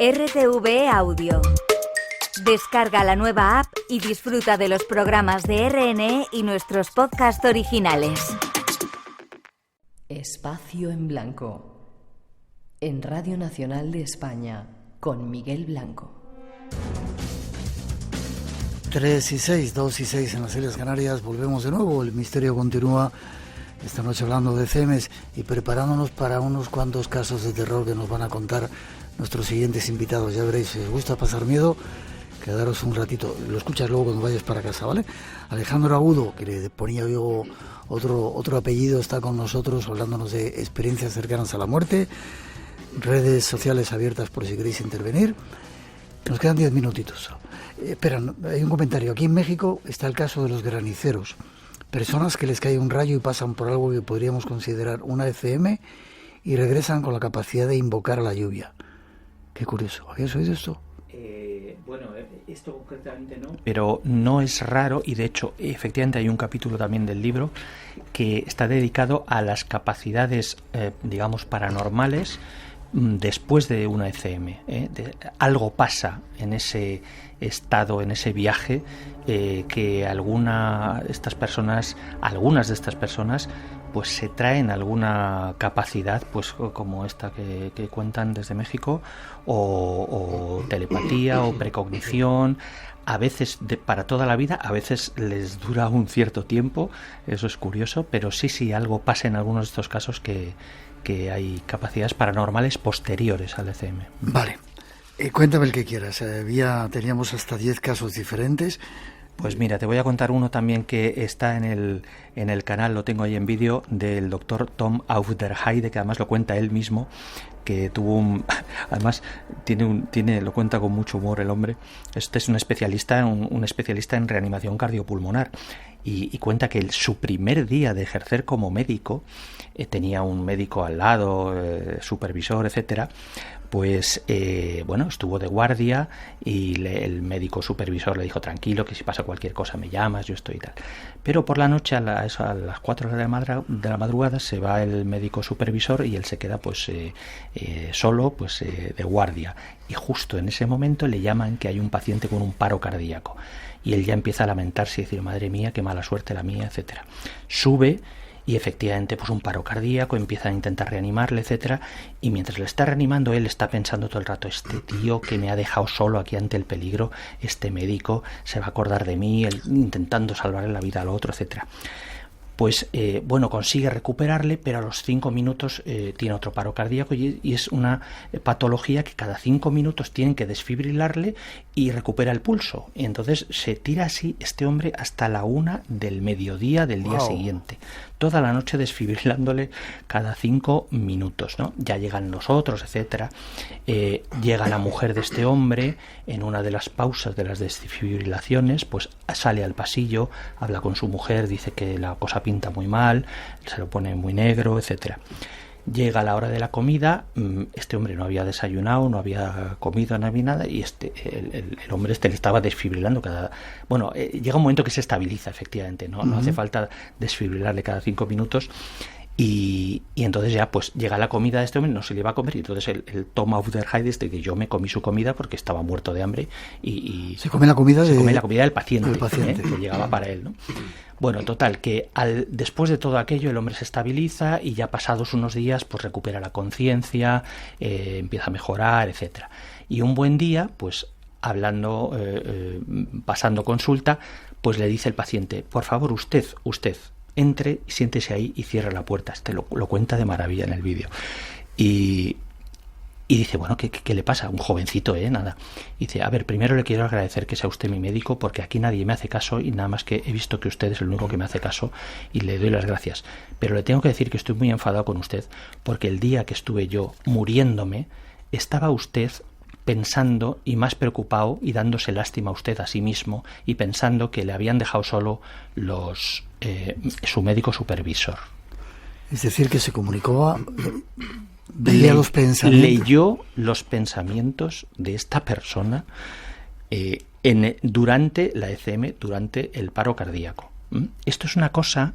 RTV Audio. Descarga la nueva app y disfruta de los programas de RNE y nuestros podcasts originales. Espacio en Blanco. En Radio Nacional de España, con Miguel Blanco. 3 y 6, 2 y 6 en las Islas Canarias. Volvemos de nuevo, el misterio continúa. Esta noche hablando de CEMES y preparándonos para unos cuantos casos de terror que nos van a contar nuestros siguientes invitados. Ya veréis, si os gusta pasar miedo, quedaros un ratito. Lo escuchas luego cuando vayas para casa, ¿vale? Alejandro Agudo, que le ponía yo otro apellido, está con nosotros hablándonos de experiencias cercanas a la muerte. Redes sociales abiertas por si queréis intervenir. Nos quedan 10 minutitos. Espera, hay un comentario. Aquí en México está el caso de los graniceros. Personas que les cae un rayo y pasan por algo que podríamos considerar una ECM y regresan con la capacidad de invocar a la lluvia. Qué curioso. ¿Habías oído esto? Bueno, esto concretamente no. Pero no es raro y de hecho, efectivamente hay un capítulo también del libro que está dedicado a las capacidades, digamos, paranormales después de una ECM. Algo pasa en ese estado, en ese viaje, que algunas de estas personas, pues se traen alguna capacidad, pues como esta que cuentan desde México, o telepatía o precognición. A veces para toda la vida, a veces les dura un cierto tiempo, eso es curioso, pero sí algo pasa en algunos de estos casos que hay capacidades paranormales posteriores al ECM. Vale, cuéntame el que quieras. Teníamos hasta 10 casos diferentes. Pues mira, te voy a contar uno también que está en el canal, lo tengo ahí en vídeo, del doctor Tom Aufderheide, que además lo cuenta él mismo, que tuvo además lo cuenta con mucho humor el hombre. Este es un especialista en reanimación cardiopulmonar y cuenta que su primer día de ejercer como médico, tenía un médico al lado, supervisor, etcétera. Pues estuvo de guardia y el médico supervisor le dijo: tranquilo, que si pasa cualquier cosa me llamas, yo estoy y tal. Pero por la noche a las 4 de la madrugada se va el médico supervisor y él se queda solo de guardia. Y justo en ese momento le llaman que hay un paciente con un paro cardíaco. Y él ya empieza a lamentarse y decir: madre mía, qué mala suerte la mía, etcétera. Sube y efectivamente un paro cardíaco, empiezan a intentar reanimarle, etcétera, y mientras le está reanimando él está pensando todo el rato: este tío que me ha dejado solo aquí ante el peligro, este médico se va a acordar de mí, intentando salvarle la vida al otro, etcétera. Pues consigue recuperarle, pero a los 5 minutos tiene otro paro cardíaco y es una patología que cada 5 minutos tienen que desfibrilarle y recupera el pulso. Y entonces se tira así este hombre hasta la 1 del mediodía del día siguiente. Toda la noche desfibrilándole cada 5 minutos, ¿no? Ya llegan los otros, etcétera. Llega la mujer de este hombre en una de las pausas de las desfibrilaciones, pues sale al pasillo, habla con su mujer, dice que la cosa pinta muy mal, se lo pone muy negro, etcétera. Llega la hora de la comida, este hombre no había desayunado, no había comido, no había nada, y el hombre le estaba desfibrilando llega un momento que se estabiliza, efectivamente, no hace falta desfibrilarle cada 5 minutos. Y entonces ya pues llega la comida de este hombre, no se le va a comer, y entonces el Tom Aufderheide, que yo me comí su comida porque estaba muerto de hambre, y se come la comida del paciente, que llegaba para él, ¿no? Bueno, total, que después de todo aquello el hombre se estabiliza y ya pasados unos días pues recupera la conciencia, empieza a mejorar, etcétera. Y un buen día, pues hablando, pasando consulta, pues le dice el paciente: por favor, usted entre, siéntese ahí y cierre la puerta. Lo cuenta de maravilla en el vídeo. Y dice: bueno, ¿qué le pasa? Un jovencito, nada. Y dice: a ver, primero le quiero agradecer que sea usted mi médico, porque aquí nadie me hace caso y nada más que he visto que usted es el único que me hace caso y le doy las gracias. Pero le tengo que decir que estoy muy enfadado con usted porque el día que estuve yo muriéndome, estaba usted pensando y más preocupado y dándose lástima a usted a sí mismo y pensando que le habían dejado solo su médico supervisor. Es decir, que se comunicó veía los pensamientos. Leyó los pensamientos de esta persona durante la ECM, durante el paro cardíaco. Esto es una cosa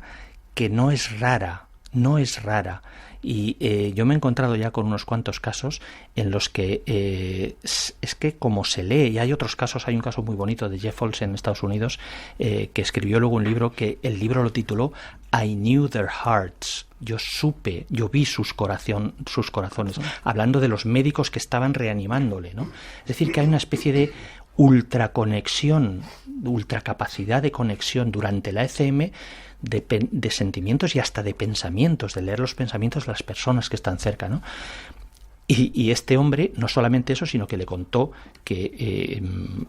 que no es rara, Y yo me he encontrado ya con unos cuantos casos en los que es que como se lee, y hay otros casos, hay un caso muy bonito de Jeff Olsen en Estados Unidos, que escribió luego un libro que el libro lo tituló I Knew Their Hearts. Yo vi sus corazones, hablando de los médicos que estaban reanimándole, ¿no? Es decir, que hay una especie de ultraconexión, ultracapacidad de conexión durante la ECM de sentimientos y hasta de pensamientos, de leer los pensamientos de las personas que están cerca, ¿no? Y este hombre, no solamente eso, sino que le contó que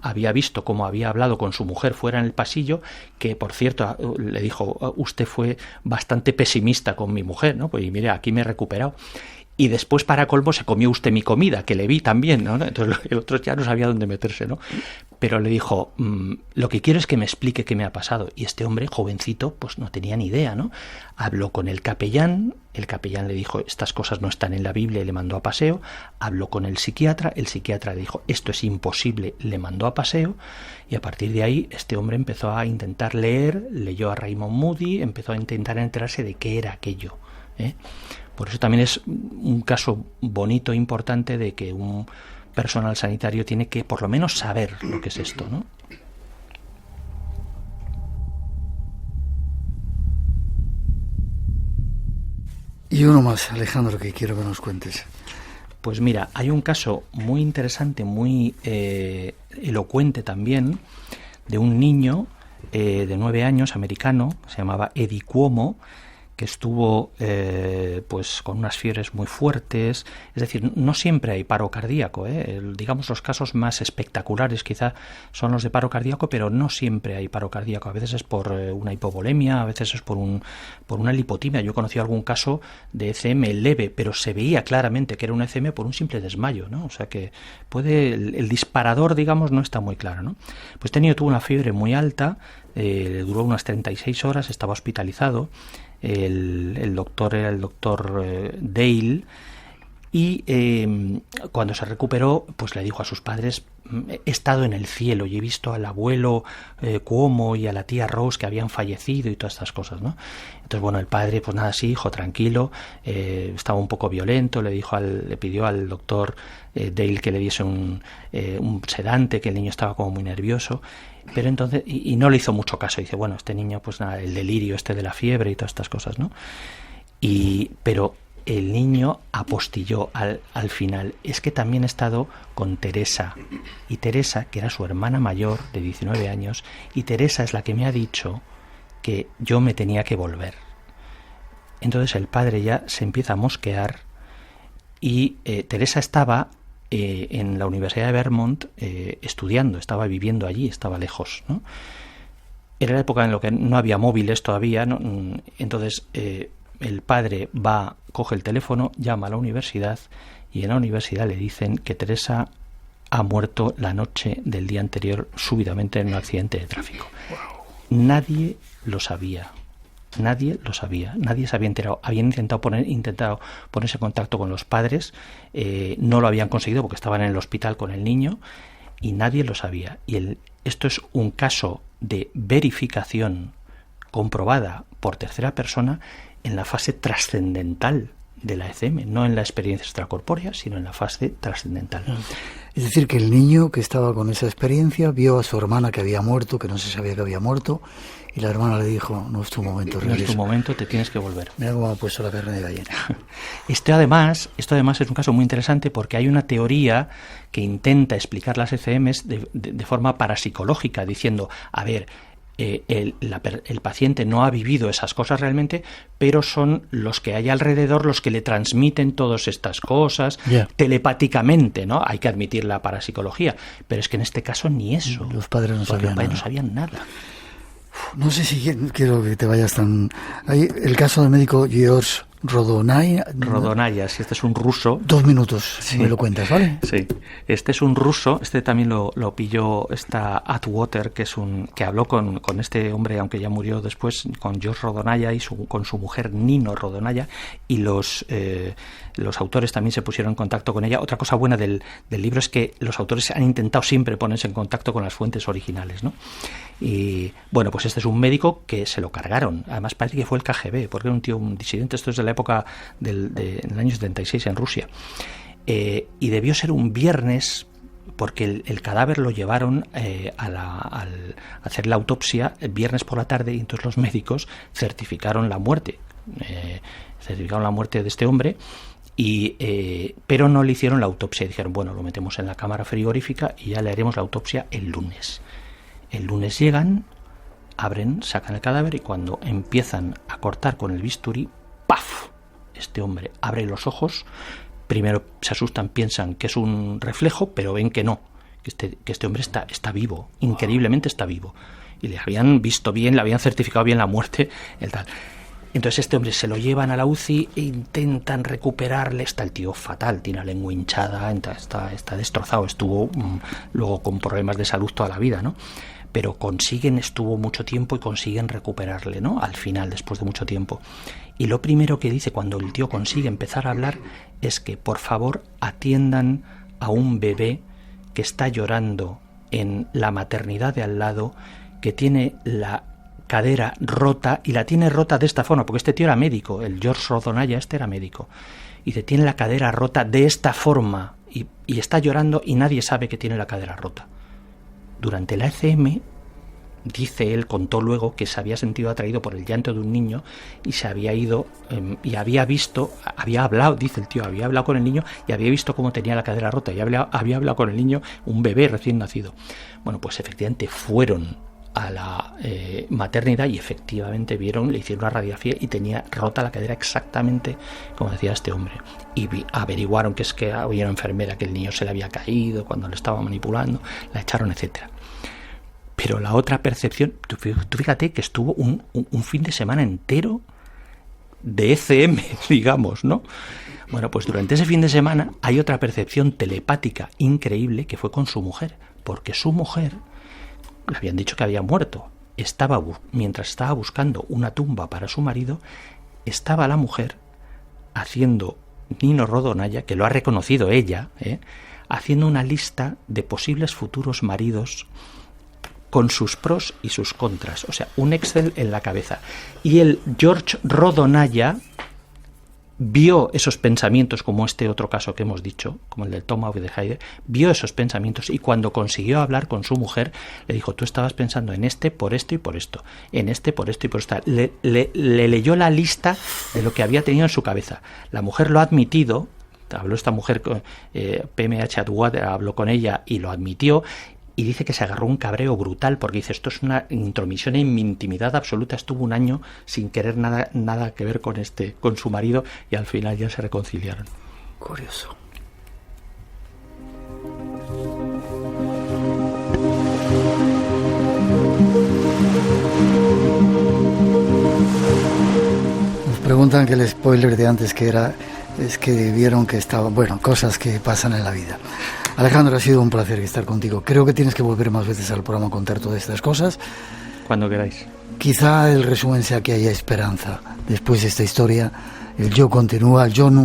había visto cómo había hablado con su mujer fuera en el pasillo, que por cierto le dijo, usted fue bastante pesimista con mi mujer, ¿no? Pues mire, aquí me he recuperado. Y después, para colmo, se comió usted mi comida, que le vi también, ¿no? Entonces el otro ya no sabía dónde meterse, ¿no? Pero le dijo, lo que quiero es que me explique qué me ha pasado. Y este hombre, jovencito, pues no tenía ni idea, ¿no? Habló con el capellán le dijo, estas cosas no están en la Biblia, y le mandó a paseo. Habló con el psiquiatra le dijo, esto es imposible, le mandó a paseo. Y a partir de ahí, este hombre empezó a intentar leer, leyó a Raymond Moody, empezó a intentar enterarse de qué era aquello, ¿eh? Por eso también es un caso bonito e importante de que un personal sanitario tiene que por lo menos saber lo que es esto, ¿no? Y uno más, Alejandro, que quiero que nos cuentes. Pues mira, hay un caso muy interesante, muy elocuente también, de un niño de 9 años, americano, se llamaba Eddie Cuomo, que estuvo pues con unas fiebres muy fuertes. Es decir, no siempre hay paro cardíaco, digamos los casos más espectaculares quizá son los de paro cardíaco, pero no siempre hay paro cardíaco. A veces es por una hipovolemia, a veces es por una lipotimia. Yo conocí algún caso de ECM leve, pero se veía claramente que era un ECM por un simple desmayo, ¿no? O sea que el disparador, digamos, no está muy claro, ¿no? Pues este niño tuvo una fiebre muy alta, duró unas 36 horas, estaba hospitalizado. El doctor era el doctor Dale, y cuando se recuperó, pues le dijo a sus padres, he estado en el cielo y he visto al abuelo Cuomo y a la tía Rose que habían fallecido y todas estas cosas, ¿no? Entonces, bueno, el padre, pues nada, sí, hijo, tranquilo, estaba un poco violento, le pidió al doctor Dale que le diese un sedante, que el niño estaba como muy nervioso. Pero entonces, y no le hizo mucho caso, dice, bueno, este niño, pues nada, el delirio de la fiebre y todas estas cosas, ¿no? Pero el niño apostilló al final. Es que también he estado con Teresa, y Teresa, que era su hermana mayor de 19 años, y Teresa es la que me ha dicho que yo me tenía que volver. Entonces el padre ya se empieza a mosquear, y Teresa estaba en la Universidad de Vermont estudiando, estaba viviendo allí, estaba lejos, ¿no? Era la época en la que no había móviles todavía, ¿no? Entonces el padre coge el teléfono, llama a la universidad, y en la universidad le dicen que Teresa ha muerto la noche del día anterior súbitamente en un accidente de tráfico. Wow. Nadie lo sabía, nadie se había enterado. Habían intentado ponerse en contacto con los padres, no lo habían conseguido porque estaban en el hospital con el niño, y nadie lo sabía. Y esto es un caso de verificación comprobada por tercera persona en la fase trascendental de la ECM, no en la experiencia extracorpórea, sino en la fase trascendental. Es decir, que el niño que estaba con esa experiencia vio a su hermana que había muerto, que no se sabía que había muerto, y la hermana le dijo, no es tu momento, regresa. No es tu momento, te tienes que volver. Mira cómo ha puesto la carne de gallina. Esto además es un caso muy interesante porque hay una teoría que intenta explicar las ECMs de forma parapsicológica, diciendo, a ver, el paciente no ha vivido esas cosas realmente, pero son los que hay alrededor los que le transmiten todas estas cosas telepáticamente, ¿no? Hay que admitir la parapsicología, pero es que en este caso ni eso. Los padres no sabían nada. No sé si quiero que te vayas tan... Hay el caso del médico George Rodonaya, si este es un ruso. 2 minutos, si me lo cuentas, ¿vale? Sí, este es un ruso, este también lo pilló esta Atwater, que habló con este hombre, aunque ya murió después, con George Rodonaya y con su mujer Nino Rodonaya, y los autores también se pusieron en contacto con ella. Otra cosa buena del libro es que los autores han intentado siempre ponerse en contacto con las fuentes originales, ¿no? Y bueno, pues este es un médico que se lo cargaron, además parece que fue el KGB, porque era un disidente, esto es de la la época en el año 76 en Rusia. Y debió ser un viernes, porque el cadáver lo llevaron al hacer la autopsia el viernes por la tarde, y entonces los médicos certificaron la muerte. Certificaron la muerte de este hombre, pero no le hicieron la autopsia. Dijeron, bueno, lo metemos en la cámara frigorífica y ya le haremos la autopsia el lunes. El lunes llegan, abren, sacan el cadáver, y cuando empiezan a cortar con el bisturí, ¡paf! Este hombre abre los ojos. Primero se asustan, piensan que es un reflejo, pero ven que no, que este hombre está vivo, increíblemente está vivo. Y le habían visto bien, le habían certificado bien la muerte, el tal. Entonces este hombre se lo llevan a la UCI e intentan recuperarle. Está el tío fatal, tiene la lengua hinchada, está destrozado. Estuvo luego con problemas de salud toda la vida, ¿no? Pero estuvo mucho tiempo y consiguen recuperarle, ¿no? Al final, después de mucho tiempo. Y lo primero que dice cuando el tío consigue empezar a hablar es que por favor atiendan a un bebé que está llorando en la maternidad de al lado, que tiene la cadera rota, y la tiene rota de esta forma, porque este tío era médico, el George Rodonaya era médico, y tiene la cadera rota de esta forma, y está llorando y nadie sabe que tiene la cadera rota. Durante la ECM, dice él, contó luego que se había sentido atraído por el llanto de un niño y se había ido y había hablado, dice el tío, había hablado con el niño y había visto cómo tenía la cadera rota, y había hablado con el niño, un bebé recién nacido. Bueno, pues efectivamente fueron a la maternidad y efectivamente le hicieron una radiografía y tenía rota la cadera exactamente como decía este hombre. Y averiguaron que había una enfermera, que el niño se le había caído cuando le estaba manipulando, la echaron, etcétera. Pero la otra percepción, tú fíjate que estuvo un fin de semana entero de ECM, digamos, ¿no? Bueno, pues durante ese fin de semana hay otra percepción telepática increíble que fue con su mujer, porque su mujer le habían dicho que había muerto. Mientras estaba buscando una tumba para su marido, estaba la mujer haciendo, Nino Rodonaya, que lo ha reconocido ella, haciendo una lista de posibles futuros maridos con sus pros y sus contras, o sea, un Excel en la cabeza. Y el George Rodonaya vio esos pensamientos, como este otro caso que hemos dicho, como el del Tom Aufderheide, vio esos pensamientos, y cuando consiguió hablar con su mujer, le dijo, tú estabas pensando en este por esto y por esto, en este por esto y por esto. Le leyó la lista de lo que había tenido en su cabeza. La mujer lo ha admitido, habló esta mujer, PMH Atwater, habló con ella y lo admitió, y dice que se agarró un cabreo brutal, porque dice, esto es una intromisión en mi intimidad absoluta. Estuvo un año sin querer nada que ver con su marido, y al final ya se reconciliaron. Curioso. Nos preguntan que el spoiler de antes que era, es que vieron que estaba, cosas que pasan en la vida. Alejandro, ha sido un placer estar contigo. Creo que tienes que volver más veces al programa a contar todas estas cosas. Cuando queráis. Quizá el resumen sea que haya esperanza. Después de esta historia, el yo continúa, el yo no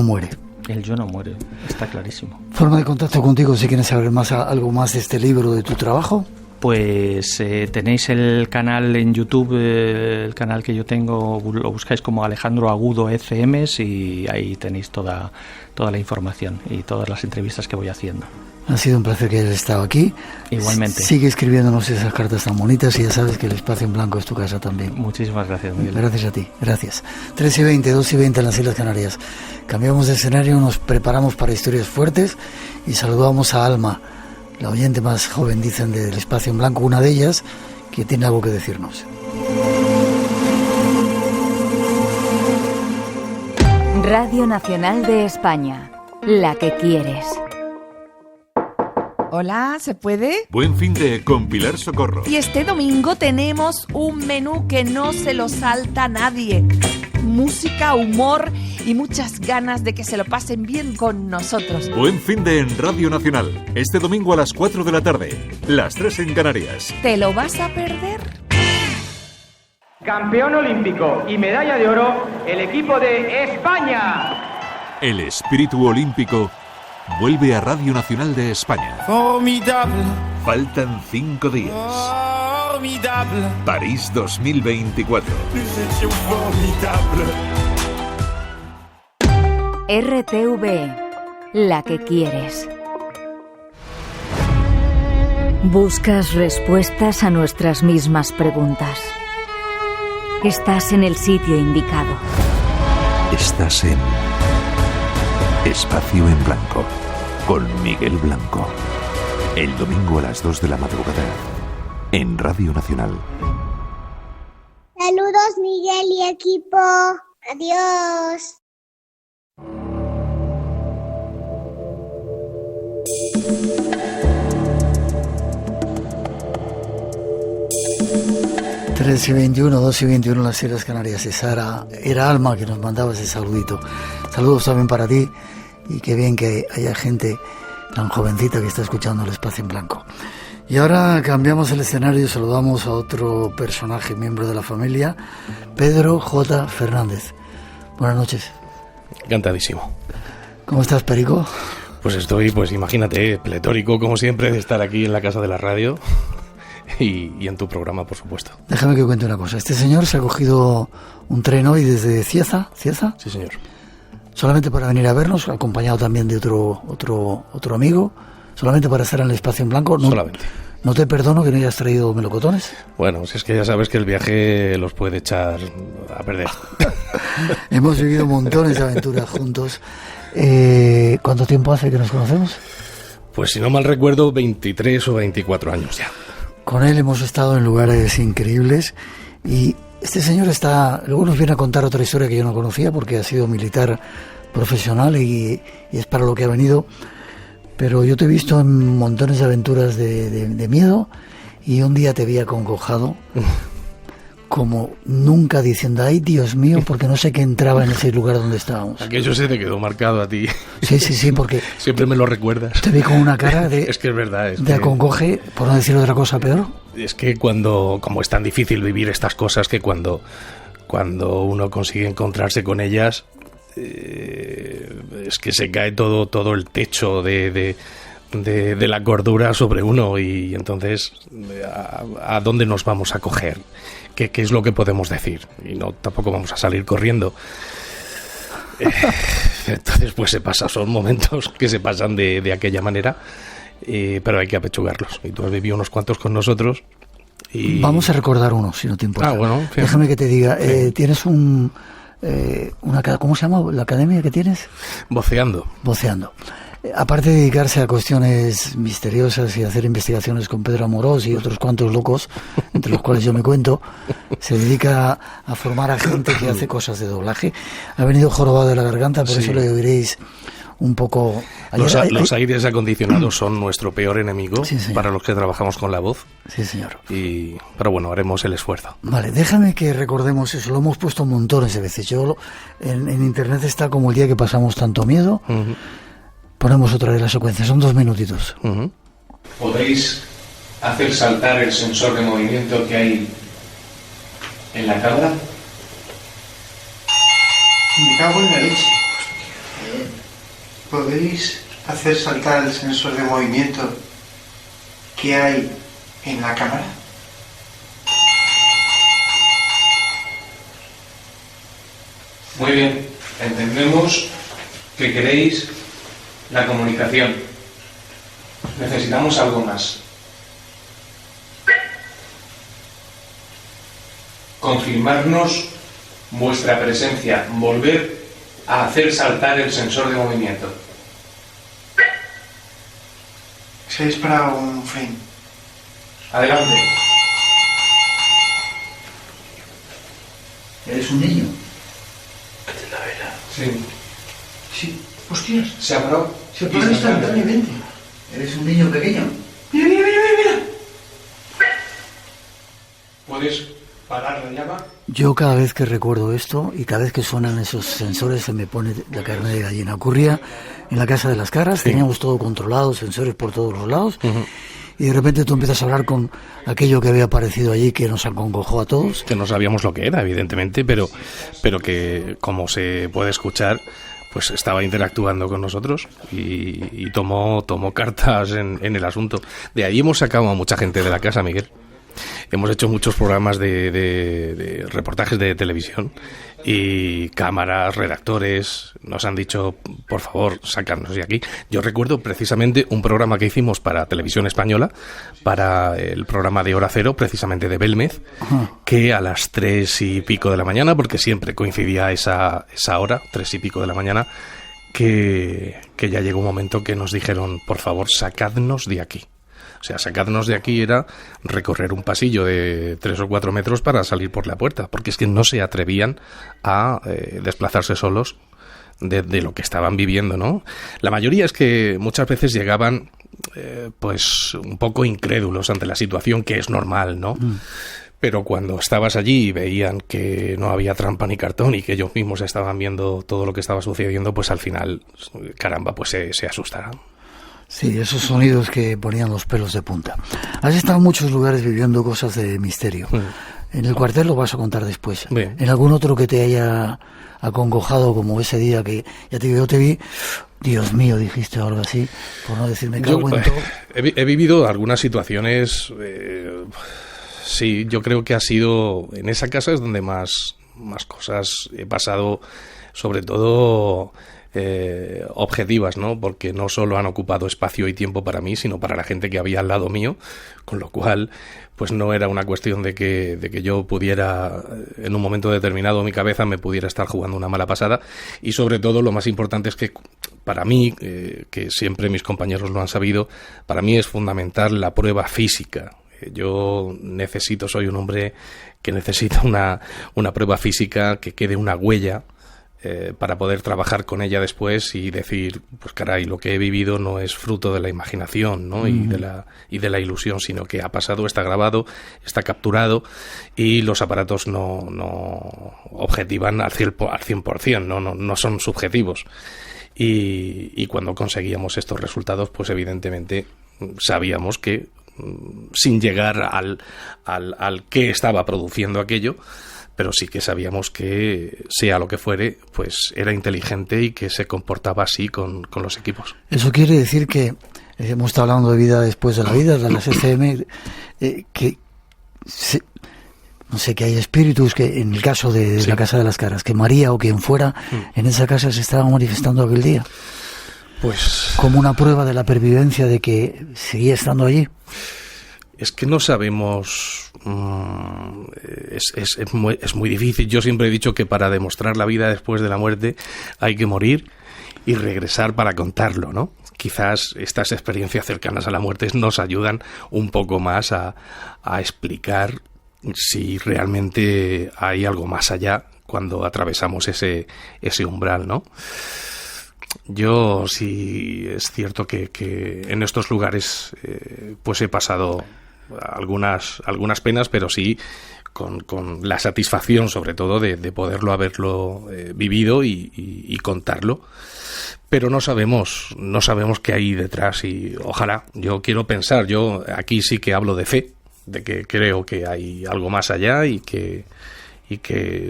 muere. El yo no muere, está clarísimo. ¿Forma de contacto contigo si quieres saber algo más de este libro, de tu trabajo? Pues tenéis el canal en YouTube, el canal que yo tengo, lo buscáis como Alejandro Agudo ECMs, y ahí tenéis toda la información y todas las entrevistas que voy haciendo. Ha sido un placer que hayas estado aquí. Igualmente. Sigue escribiéndonos esas cartas tan bonitas, y ya sabes que el Espacio en Blanco es tu casa también. Muchísimas gracias, Miguel. Gracias a ti, gracias. 3:20, 2:20 en las Islas Canarias. Cambiamos de escenario, nos preparamos para historias fuertes y saludamos a Alma, la oyente más joven, dicen, del Espacio en Blanco, una de ellas, que tiene algo que decirnos. Radio Nacional de España, la que quieres. Hola, ¿se puede? Buen fin de con Pilar Socorro. Y este domingo tenemos un menú que no se lo salta a nadie. Música, humor y muchas ganas de que se lo pasen bien con nosotros. Buen fin de en Radio Nacional. Este domingo a las 4 de la tarde, las 3 en Canarias. ¿Te lo vas a perder? Campeón olímpico y medalla de oro, el equipo de España. El espíritu olímpico vuelve a Radio Nacional de España. Formidable. Faltan 5 días. Formidable. París 2024. Nous étions formidables. RTV, la que quieres. Buscas respuestas a nuestras mismas preguntas. Estás en el sitio indicado. Estás en Espacio en Blanco, con Miguel Blanco. El domingo a las 2 de la madrugada, en Radio Nacional. Saludos, Miguel y equipo. Adiós. Tres y 21, 2 y 21 en las Islas Canarias. Esa era Alma que nos mandaba ese saludito. Saludos también para ti, y qué bien que haya gente tan jovencita que está escuchando el Espacio en Blanco. Y ahora cambiamos el escenario y saludamos a otro personaje, miembro de la familia, Pedro J. Fernández. Buenas noches. Encantadísimo. ¿Cómo estás, Perico? Pues estoy, pletórico, como siempre, de estar aquí en la casa de la radio y en tu programa, por supuesto. Déjame que cuente una cosa. Este señor se ha cogido un tren hoy desde Cieza. ¿Cieza? Sí, señor. Solamente para venir a vernos, acompañado también de otro amigo. Solamente para estar en el Espacio en Blanco. No, solamente. No te perdono que no hayas traído melocotones. Bueno, si es que ya sabes que el viaje los puede echar a perder. Hemos vivido montones de aventuras juntos. ¿Cuánto tiempo hace que nos conocemos? Pues si no mal recuerdo, 23 o 24 años ya. Con él hemos estado en lugares increíbles y este señor luego nos viene a contar otra historia que yo no conocía porque ha sido militar profesional y es para lo que ha venido. Pero yo te he visto en montones de aventuras de miedo y un día te vi acongojado, como nunca, diciendo, ay, Dios mío, porque no sé qué entraba en ese lugar donde estábamos. Aquello se te quedó marcado a ti. Sí, porque... Siempre me lo recuerdas. Te vi con una cara de... Es que es verdad. De acongoje, por no decir otra cosa peor. Es que como es tan difícil vivir estas cosas, que cuando uno consigue encontrarse con ellas... es que se cae todo el techo de la cordura sobre uno, y entonces ¿a dónde nos vamos a coger? ¿Qué es lo que podemos decir? Y tampoco vamos a salir corriendo. Entonces pues son momentos que se pasan de aquella manera, pero hay que apechugarlos, y tú has vivido unos cuantos con nosotros y... Vamos a recordar uno, si no te importa. Bueno, sí. Déjame que te diga, sí. Tienes ¿cómo se llama la academia que tienes? Voceando. Aparte de dedicarse a cuestiones misteriosas y hacer investigaciones con Pedro Amorós y otros cuantos locos, entre los cuales yo me cuento, se dedica a formar a gente que hace cosas de doblaje. Ha venido jorobado de la garganta, por eso le oiréis un poco... Los aires acondicionados son nuestro peor enemigo, sí, para los que trabajamos con la voz. Sí, señor. Pero bueno, haremos el esfuerzo. Vale, déjame que recordemos eso. Lo hemos puesto montones de veces. En internet está como el día que pasamos tanto miedo. Uh-huh. Ponemos otra de las secuencias. Son 2 minutitos. Uh-huh. ¿Podéis hacer saltar el sensor de movimiento que hay en la cámara? Me cago en la leche. ¿Podéis hacer saltar el sensor de movimiento que hay en la cámara? Muy bien, entendemos que queréis la comunicación. Necesitamos algo más. Confirmarnos vuestra presencia, volver a hacer saltar el sensor de movimiento. Se ha disparado un frame. Adelante. ¿Eres un niño? La vela. Sí. Sí. Hostias. Se abrió. Se abrió instantáneamente. ¿Eres un niño pequeño? Mira. ¿Puedes parar la llama? Yo cada vez que recuerdo esto y cada vez que suenan esos sensores se me pone la carne de gallina. Ocurría en la Casa de las Caras, teníamos todo controlado, sensores por todos los lados, y de repente tú empiezas a hablar con aquello que había aparecido allí que nos acongojó a todos. Que no sabíamos lo que era, evidentemente, pero que, como se puede escuchar, pues estaba interactuando con nosotros y tomó cartas en el asunto. De ahí hemos sacado a mucha gente de la casa, Miguel. hemos hecho muchos programas de reportajes de televisión y cámaras, redactores nos han dicho, por favor, sacarnos de aquí. Yo recuerdo precisamente un programa que hicimos para Televisión Española, para el programa de Hora Cero, precisamente de Belmez, que a las 3 y pico de la mañana, porque siempre coincidía esa hora, 3 y pico de la mañana, que ya llegó un momento que nos dijeron, por favor, sacadnos de aquí. O sea, sacarnos de aquí era recorrer un pasillo de 3 o 4 metros para salir por la puerta, porque es que no se atrevían a desplazarse solos de lo que estaban viviendo, ¿no? La mayoría es que muchas veces llegaban pues un poco incrédulos ante la situación, que es normal, ¿no? Pero cuando estabas allí y veían que no había trampa ni cartón y que ellos mismos estaban viendo todo lo que estaba sucediendo, pues al final, caramba, pues se asustaron. Sí, esos sonidos que ponían los pelos de punta. Has estado en muchos lugares viviendo cosas de misterio. En el cuartel lo vas a contar después. Bien. ¿En algún otro que te haya acongojado, como ese día que yo te vi, Dios mío, dijiste o algo así, por no decirme cago en todo? He vivido algunas situaciones, sí, yo creo que ha sido, en esa casa es donde más cosas he pasado, sobre todo objetivas, ¿no? Porque no solo han ocupado espacio y tiempo para mí, sino para la gente que había al lado mío, con lo cual pues no era una cuestión de que yo pudiera, en un momento determinado, mi cabeza me pudiera estar jugando una mala pasada. Y sobre todo lo más importante es que para mí, que siempre mis compañeros lo han sabido, para mí es fundamental la prueba física. Yo soy un hombre que necesita una prueba física, que quede una huella, para poder trabajar con ella después y decir, pues caray, lo que he vivido no es fruto de la imaginación, ¿no? y de la ilusión, sino que ha pasado, está grabado, está capturado, y los aparatos no objetivan al 100%, no son subjetivos. Y cuando conseguíamos estos resultados, pues evidentemente sabíamos que, sin llegar al que estaba produciendo aquello, pero sí que sabíamos que, sea lo que fuere, pues era inteligente y que se comportaba así con los equipos. Eso quiere decir que, hemos estado hablando de vida después de la vida, de las ECM, no sé, que hay espíritus que, en el caso de la Casa de las Caras, que María o quien fuera, en esa casa se estaban manifestando aquel día. Pues como una prueba de la pervivencia de que seguía estando allí. Es que no sabemos, es muy difícil. Yo siempre he dicho que para demostrar la vida después de la muerte hay que morir y regresar para contarlo, ¿no? Quizás estas experiencias cercanas a la muerte nos ayudan un poco más a explicar si realmente hay algo más allá cuando atravesamos ese umbral, ¿no? Yo sí es cierto que en estos lugares pues he pasado algunas penas, pero sí con la satisfacción sobre todo de poderlo haberlo vivido y contarlo. Pero no sabemos qué hay detrás, y ojalá, yo quiero pensar, yo aquí sí que hablo de fe, de que creo que hay algo más allá y que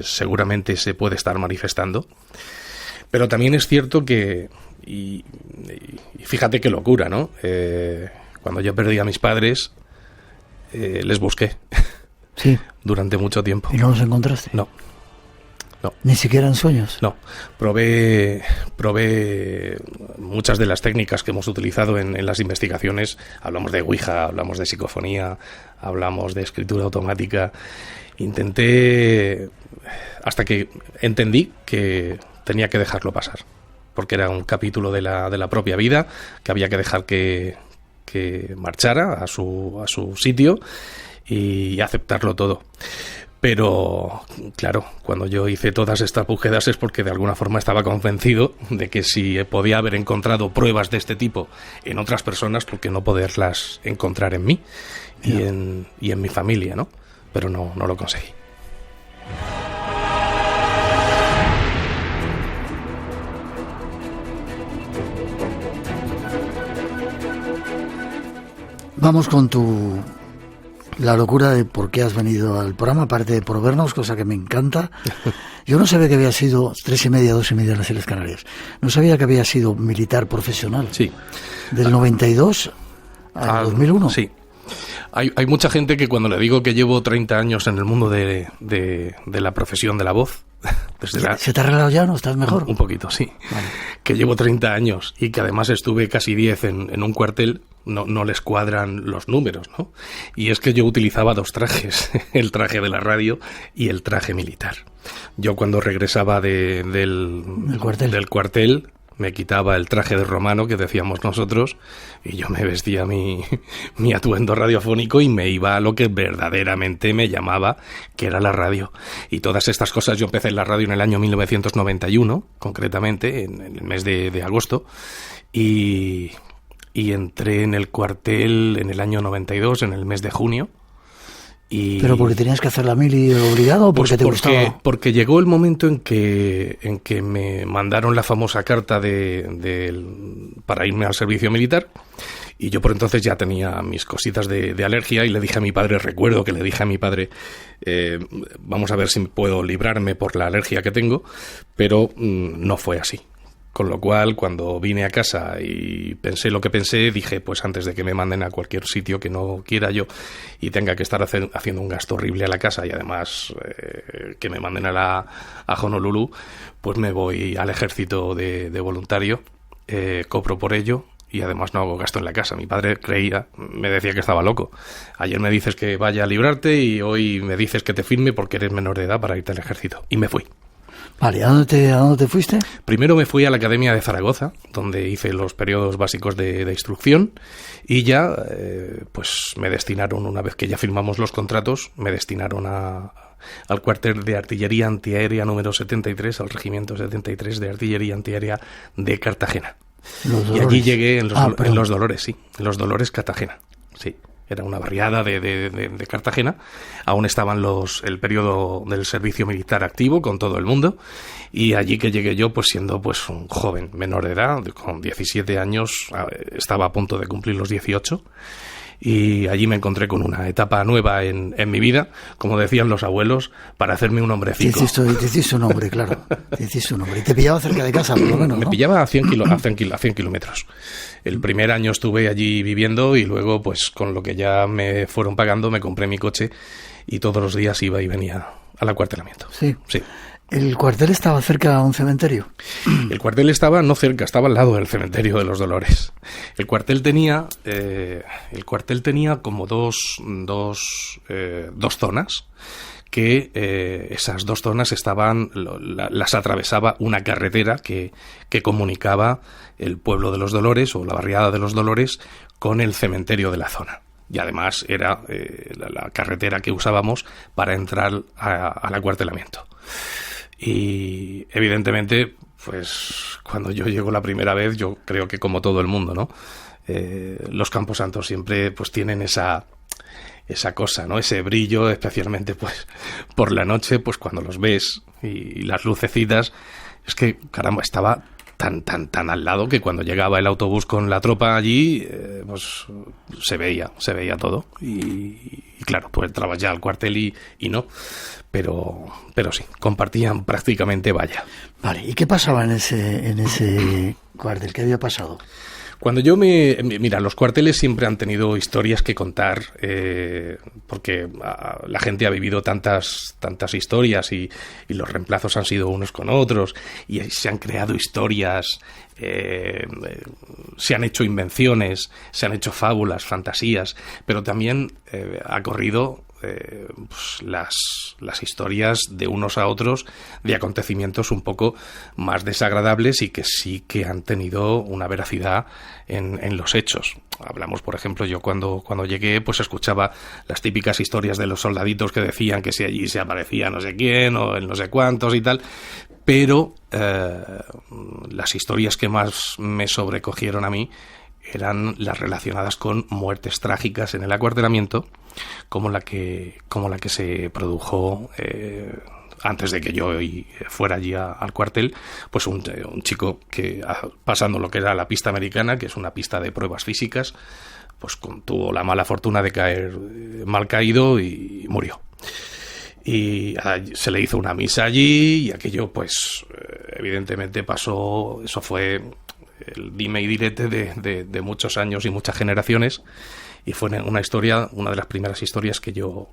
seguramente se puede estar manifestando. Pero también es cierto que, y fíjate qué locura, ¿no? Cuando yo perdí a mis padres, les busqué. Sí. Durante mucho tiempo. ¿Y no los encontraste? No. ¿Ni siquiera en sueños? No. Probé muchas de las técnicas que hemos utilizado en las investigaciones. Hablamos de Ouija, hablamos de psicofonía, hablamos de escritura automática. Intenté, hasta que entendí que tenía que dejarlo pasar, porque era un capítulo de la propia vida que había que dejar que marchara a su sitio y aceptarlo todo. Pero claro, cuando yo hice todas estas búsquedas es porque de alguna forma estaba convencido de que si podía haber encontrado pruebas de este tipo en otras personas, ¿por qué no poderlas encontrar en mí y en mi familia, ¿no? Pero no lo conseguí. Vamos con la locura de por qué has venido al programa, aparte de por vernos, cosa que me encanta. Yo no sabía que había sido 3:30, 2:30 en las Islas Canarias. No sabía que había sido militar profesional. Sí. Del 92 al 2001. Sí. Hay mucha gente que cuando le digo que llevo 30 años en el mundo de la profesión de la voz... ¿Se te ha arreglado ya, no? ¿Estás mejor? Un poquito, sí. Vale. Que llevo 30 años y que además estuve casi 10 en un cuartel, no les cuadran los números, ¿no? Y es que yo utilizaba 2 trajes, el traje de la radio y el traje militar. Yo cuando regresaba del cuartel me quitaba el traje de romano que decíamos nosotros y yo me vestía mi atuendo radiofónico y me iba a lo que verdaderamente me llamaba, que era la radio. Y todas estas cosas, yo empecé en la radio en el año 1991, concretamente, en el mes de agosto, y entré en el cuartel en el año 92, en el mes de junio. ¿Pero porque tenías que hacer la mili obligado o porque te gustaba? Porque llegó el momento en que me mandaron la famosa carta para irme al servicio militar y yo por entonces ya tenía mis cositas de alergia y le dije a mi padre, recuerdo que le dije a mi padre, vamos a ver si puedo librarme por la alergia que tengo, pero no fue así. Con lo cual, cuando vine a casa y pensé lo que pensé, dije, pues antes de que me manden a cualquier sitio que no quiera yo y tenga que estar haciendo un gasto horrible a la casa y además que me manden a Honolulu, pues me voy al ejército de voluntario, cobro por ello y además no hago gasto en la casa. Mi padre me decía que estaba loco. Ayer me dices que vaya a librarte y hoy me dices que te firme porque eres menor de edad para irte al ejército. Y me fui. Vale, ¿a dónde te fuiste? Primero me fui a la Academia de Zaragoza, donde hice los periodos básicos de instrucción y ya pues me destinaron, una vez que ya firmamos los contratos, me destinaron al cuartel de artillería antiaérea número 73, al regimiento 73 de artillería antiaérea de Cartagena. Y allí llegué en Los Dolores, sí, en Los Dolores, Cartagena, sí. Era una barriada de Cartagena. Aún estaban el periodo del servicio militar activo con todo el mundo. Y allí que llegué yo, pues siendo pues un joven menor de edad, con 17 años, estaba a punto de cumplir los 18. Y allí me encontré con una etapa nueva en mi vida, como decían los abuelos, para hacerme un hombrecito. Te hiciste un hombre, claro. Te hiciste un hombre. Y te pillaba cerca de casa, por lo menos, ¿no? Me pillaba a 100 kilómetros. El primer año estuve allí viviendo y luego, pues con lo que ya me fueron pagando, me compré mi coche y todos los días iba y venía al acuartelamiento. Sí. Sí. ¿El cuartel estaba cerca de un cementerio? El cuartel estaba no cerca, estaba al lado del cementerio de Los Dolores. El cuartel tenía como dos zonas, que esas 2 zonas las atravesaba una carretera que comunicaba el pueblo de Los Dolores o la barriada de Los Dolores con el cementerio de la zona. Y además era la carretera que usábamos para entrar al acuartelamiento. Y evidentemente, pues cuando yo llego la primera vez, yo creo que como todo el mundo, ¿no? Los camposantos siempre pues tienen esa cosa, ¿no? Ese brillo, especialmente pues por la noche, pues cuando los ves y las lucecitas, es que caramba, estaba tan al lado que cuando llegaba el autobús con la tropa allí, pues se veía todo y claro, tú entrabas ya al cuartel y no, pero sí, compartían prácticamente valla. Vale, ¿y qué pasaba en ese cuartel? ¿Qué había pasado? Cuando mira, los cuarteles siempre han tenido historias que contar, porque la gente ha vivido tantas historias y los reemplazos han sido unos con otros y se han creado historias, se han hecho invenciones, se han hecho fábulas, fantasías, pero también ha corrido pues las historias de unos a otros de acontecimientos un poco más desagradables y que sí que han tenido una veracidad en los hechos. Hablamos, por ejemplo, yo cuando llegué pues escuchaba las típicas historias de los soldaditos que decían que si allí se aparecía no sé quién o el no sé cuántos y tal, pero las historias que más me sobrecogieron a mí eran las relacionadas con muertes trágicas en el acuartelamiento, como la que se produjo antes de que yo fuera allí al cuartel, pues un chico que pasando lo que era la pista americana, que es una pista de pruebas físicas, pues tuvo la mala fortuna de caer mal caído y murió. Y se le hizo una misa allí y aquello pues evidentemente pasó, eso fue el dime y direte de muchos años y muchas generaciones Y fue una historia, una de las primeras historias que yo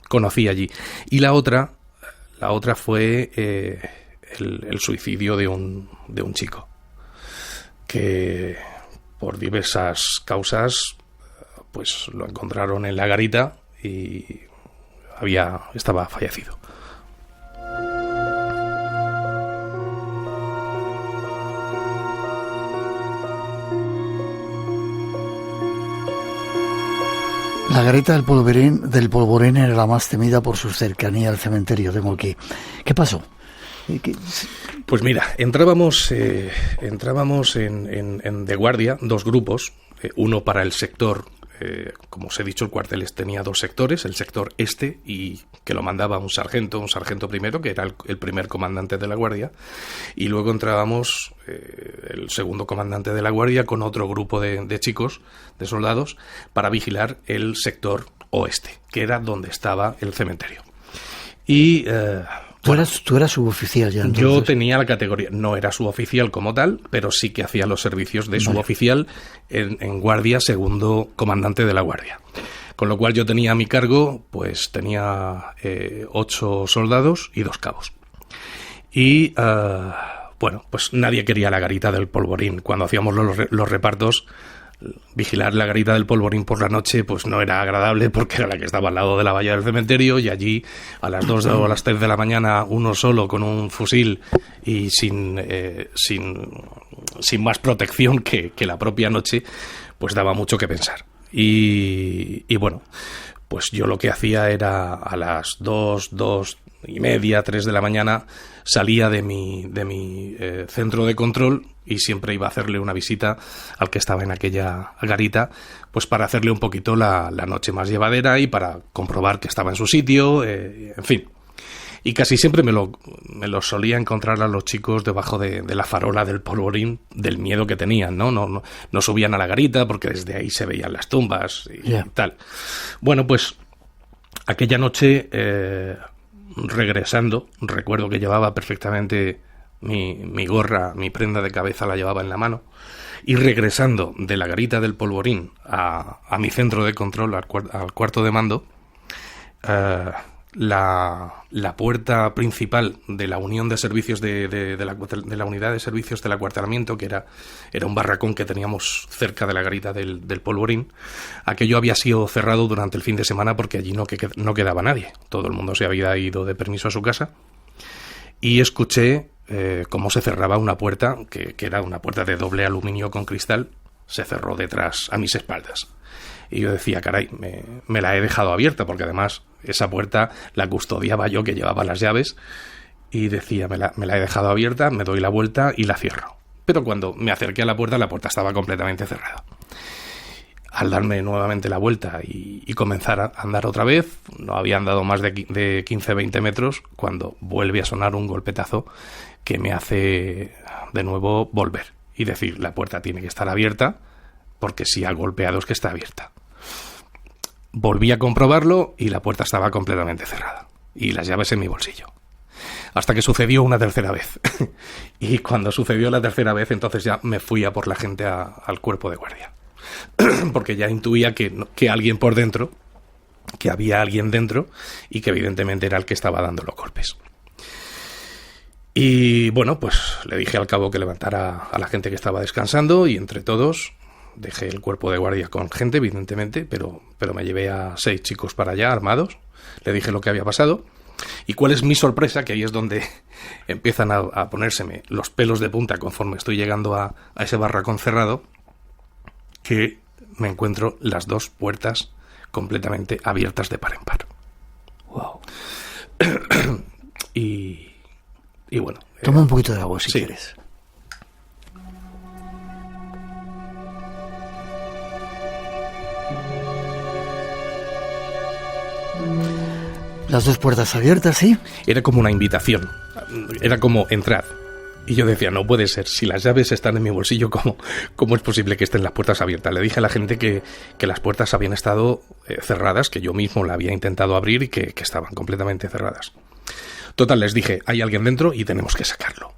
conocí allí. Y la otra fue el suicidio de un chico que por diversas causas pues lo encontraron en la garita y estaba fallecido. La garita del Polvorín era la más temida por su cercanía al cementerio. Tengo aquí. ¿Qué pasó? Pues mira, entrábamos de guardia, 2 grupos, uno para el sector, como os he dicho, el cuartel tenía 2 sectores, el sector este, y que lo mandaba un sargento primero, que era el primer comandante de la guardia, y luego entrábamos el segundo comandante de la guardia con otro grupo de chicos, de soldados, para vigilar el sector oeste, que era donde estaba el cementerio. Y... ¿Tú eras suboficial ya entonces? Yo tenía la categoría, no era suboficial como tal, pero sí que hacía los servicios de suboficial en guardia, segundo comandante de la guardia. Con lo cual yo tenía a mi cargo, pues tenía 8 soldados y 2 cabos. Y bueno, pues nadie quería la garita del Polvorín. Cuando hacíamos los repartos, vigilar la garita del Polvorín por la noche pues no era agradable, porque era la que estaba al lado de la valla del cementerio, y allí a las 2 o a las 3 de la mañana uno solo con un fusil y sin más protección que la propia noche, pues daba mucho que pensar. Y bueno, pues yo lo que hacía era a las 2:30, 3 de la mañana salía de mi centro de control y siempre iba a hacerle una visita al que estaba en aquella garita, pues para hacerle un poquito la noche más llevadera y para comprobar que estaba en su sitio, en fin. Y casi siempre me lo solía encontrar a los chicos debajo de la farola del Polvorín, del miedo que tenían, ¿no? No subían a la garita porque desde ahí se veían las tumbas y tal. Bueno, pues aquella noche, regresando, recuerdo que llevaba perfectamente mi gorra, mi prenda de cabeza la llevaba en la mano, y regresando de la garita del Polvorín a mi centro de control, al cuarto de mando, la puerta principal de la unión de servicios de la unidad de servicios del acuartelamiento, que era un barracón que teníamos cerca de la garita del Polvorín, aquello había sido cerrado durante el fin de semana porque allí no quedaba nadie. Todo el mundo se había ido de permiso a su casa, y escuché cómo se cerraba una puerta, que era una puerta de doble aluminio con cristal, se cerró detrás a mis espaldas. Y yo decía, caray, me la he dejado abierta, porque además esa puerta la custodiaba yo, que llevaba las llaves, y decía, me la he dejado abierta, me doy la vuelta y la cierro. Pero cuando me acerqué a la puerta estaba completamente cerrada. Al darme nuevamente la vuelta y comenzar a andar otra vez, no había andado más de 15-20 metros, cuando vuelve a sonar un golpetazo que me hace de nuevo volver y decir, la puerta tiene que estar abierta, porque si ha golpeado es que está abierta. Volví a comprobarlo y la puerta estaba completamente cerrada, y las llaves en mi bolsillo. Hasta que sucedió una tercera vez. Y cuando sucedió la tercera vez, entonces ya me fui a por la gente al cuerpo de guardia. Porque ya intuía que alguien por dentro, que había alguien dentro, y que evidentemente era el que estaba dando los golpes. Y bueno, pues le dije al cabo que levantara a la gente que estaba descansando, y entre todos dejé el cuerpo de guardia con gente, evidentemente, pero me llevé a 6 chicos para allá, armados. Le dije lo que había pasado. ¿Y cuál es mi sorpresa? Que ahí es donde empiezan a ponérseme los pelos de punta conforme estoy llegando a ese barracón cerrado, que me encuentro las 2 puertas completamente abiertas de par en par. Wow. Y bueno. Toma un poquito de agua si quieres. Las 2 puertas abiertas, ¿sí? Era como una invitación. Era como entrar. Y yo decía, no puede ser. Si las llaves están en mi bolsillo, ¿cómo es posible que estén las puertas abiertas? Le dije a la gente que las puertas habían estado cerradas, que yo mismo la había intentado abrir y que estaban completamente cerradas. Total, les dije, hay alguien dentro y tenemos que sacarlo.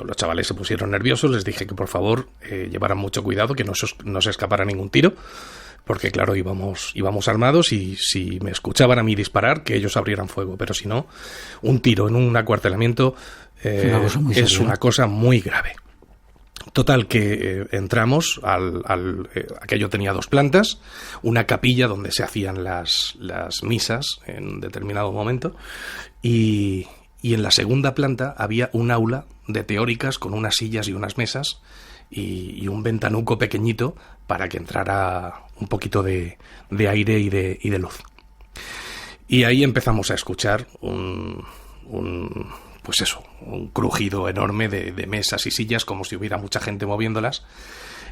Todos los chavales se pusieron nerviosos, les dije que por favor llevaran mucho cuidado, que no se escapara ningún tiro, porque claro, íbamos armados y si me escuchaban a mí disparar, que ellos abrieran fuego, pero si no, un tiro en un acuartelamiento es una cosa muy grave. Total, que entramos aquello tenía 2 plantas, una capilla donde se hacían las misas en determinado momento, y en la segunda planta había un aula de teóricas con unas sillas y unas mesas y un ventanuco pequeñito para que entrara un poquito de aire y de luz. Y ahí empezamos a escuchar un crujido enorme de mesas y sillas, como si hubiera mucha gente moviéndolas,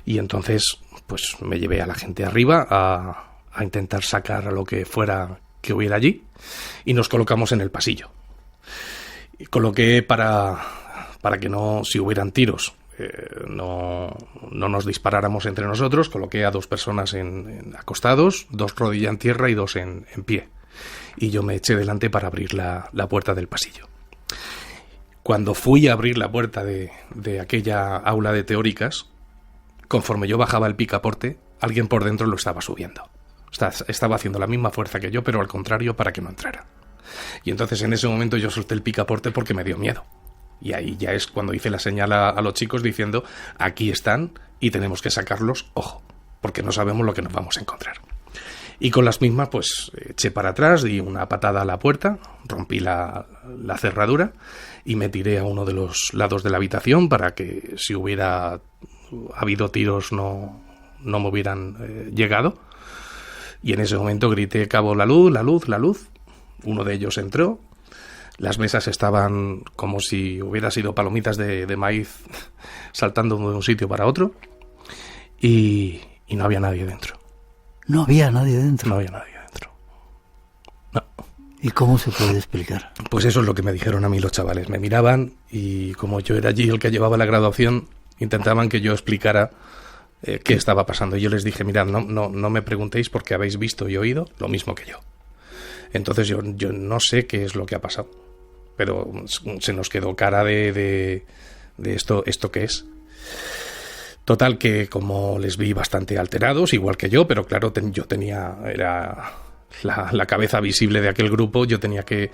y entonces pues me llevé a la gente arriba a intentar sacar a lo que fuera que hubiera allí, y nos colocamos en el pasillo. Y coloqué para que no, si hubieran tiros, no nos disparáramos entre nosotros, coloqué a 2 personas acostados, 2 rodillas en tierra y 2 en pie, y yo me eché delante para abrir la puerta del pasillo. Cuando fui a abrir la puerta de aquella aula de teóricas, conforme yo bajaba el picaporte, alguien por dentro lo estaba subiendo. Estaba haciendo la misma fuerza que yo, pero al contrario, para que no entrara. Y entonces en ese momento yo solté el picaporte porque me dio miedo. Y ahí ya es cuando hice la señal a los chicos diciendo: aquí están y tenemos que sacarlos, ojo, porque no sabemos lo que nos vamos a encontrar. Y con las mismas pues eché para atrás, di una patada a la puerta, rompí la cerradura y me tiré a uno de los lados de la habitación para que si hubiera habido tiros no me hubieran llegado. Y en ese momento grité: cabo, la luz, la luz, la luz. Uno de ellos entró. Las mesas estaban como si hubiera sido palomitas de maíz saltando de un sitio para otro, y no había nadie dentro. ¿No había nadie dentro? No había nadie dentro. No. ¿Y cómo se puede explicar? Pues eso es lo que me dijeron a mí los chavales. Me miraban y como yo era allí el que llevaba la graduación, intentaban que yo explicara qué estaba pasando. Y yo les dije: mirad, no me preguntéis porque habéis visto y oído lo mismo que yo. Entonces yo no sé qué es lo que ha pasado, pero se nos quedó cara de esto que es. Total, que como les vi bastante alterados, igual que yo, pero claro, yo tenía la cabeza visible de aquel grupo, yo tenía que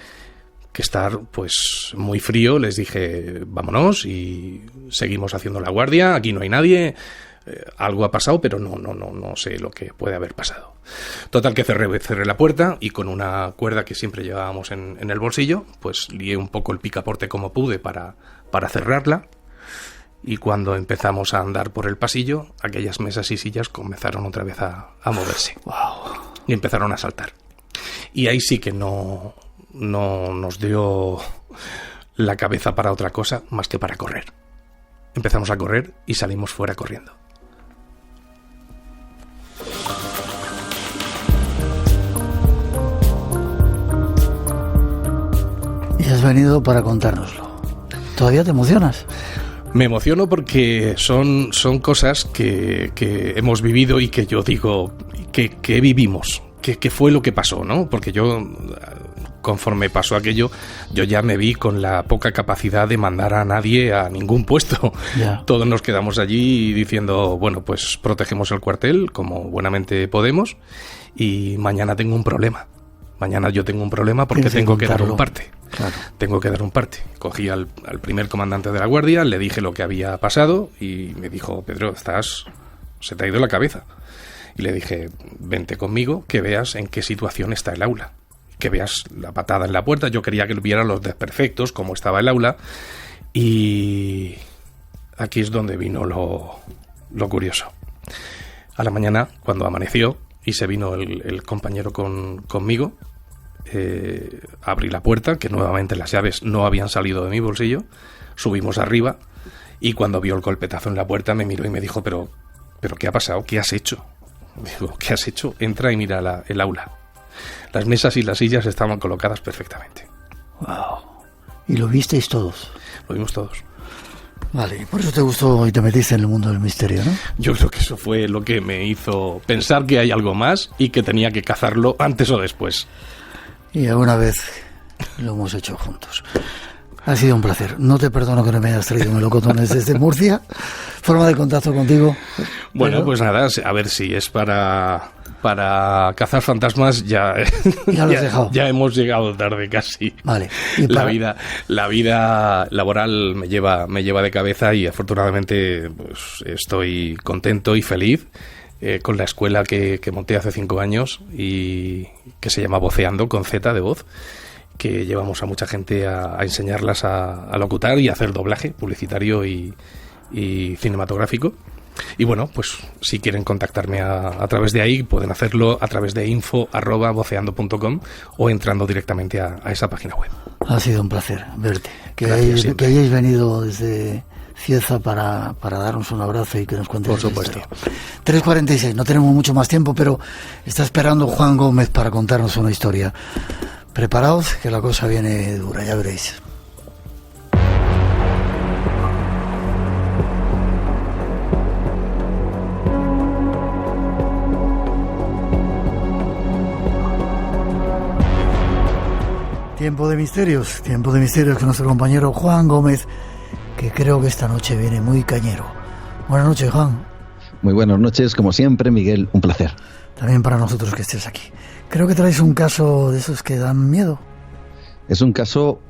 estar pues muy frío. Les dije: vámonos, y seguimos haciendo la guardia, aquí no hay nadie, algo ha pasado, pero no sé lo que puede haber pasado. Total, que cerré la puerta y con una cuerda que siempre llevábamos en el bolsillo, pues lié un poco el picaporte como pude para cerrarla. Y cuando empezamos a andar por el pasillo, aquellas mesas y sillas comenzaron otra vez a moverse. Wow. Y empezaron a saltar. Y ahí sí que no nos dio la cabeza para otra cosa más que para correr. Empezamos a correr y salimos fuera corriendo. Y has venido para contárnoslo. ¿Todavía te emocionas? Me emociono porque son cosas que hemos vivido y que yo digo que vivimos, que fue lo que pasó, ¿no? Porque yo, conforme pasó aquello, yo ya me vi con la poca capacidad de mandar a nadie a ningún puesto. Yeah. Todos nos quedamos allí diciendo: bueno, pues protegemos el cuartel como buenamente podemos, y mañana tengo un problema. Mañana yo tengo un problema porque tengo que dar un parte. Claro. Tengo que dar un parte. Cogí al primer comandante de la guardia, le dije lo que había pasado y me dijo: Pedro, se te ha ido la cabeza. Y le dije: vente conmigo, que veas en qué situación está el aula, que veas la patada en la puerta. Yo quería que vieran los desperfectos, cómo estaba el aula, y aquí es donde vino lo curioso. A la mañana, cuando amaneció y se vino el compañero conmigo, abrí la puerta, que nuevamente las llaves no habían salido de mi bolsillo. Subimos arriba y cuando vio el golpetazo en la puerta me miró y me dijo: pero ¿qué ha pasado? ¿Qué has hecho? Digo: ¿qué has hecho? Entra y mira el aula. Las mesas y las sillas estaban colocadas perfectamente. Wow. ¿Y lo visteis todos? Lo vimos todos. Vale, por eso te gustó y te metiste en el mundo del misterio, ¿no? Yo creo que eso fue lo que me hizo pensar que hay algo más y que tenía que cazarlo antes o después. Y alguna vez lo hemos hecho juntos. Ha sido un placer. No te perdono que no me hayas traído melocotones desde Murcia. ¿Forma de contacto contigo? Bueno, pues nada, a ver si es para cazar fantasmas, ya lo has dejado. Ya hemos llegado tarde casi. Vale. La vida laboral me lleva de cabeza y afortunadamente pues estoy contento y feliz con la escuela que monté hace 5 años y que se llama Voceando, con Z de voz, que llevamos a mucha gente a enseñarlas a locutar y a hacer doblaje publicitario y cinematográfico. Y bueno, pues si quieren contactarme a través de ahí, pueden hacerlo a través de info@voceando.com o entrando directamente a esa página web. Ha sido un placer verte, que hayáis venido desde Cieza para darnos un abrazo y que nos cuentes. Por supuesto. 3:46, no tenemos mucho más tiempo, pero está esperando Juan Gómez para contarnos una historia. Preparaos, que la cosa viene dura, ya veréis. Tiempo de misterios con nuestro compañero Juan Gómez, que creo que esta noche viene muy cañero. Buenas noches, Juan. Muy buenas noches, como siempre, Miguel, un placer. También para nosotros que estés aquí. Creo que traes un caso de esos que dan miedo. Es un caso,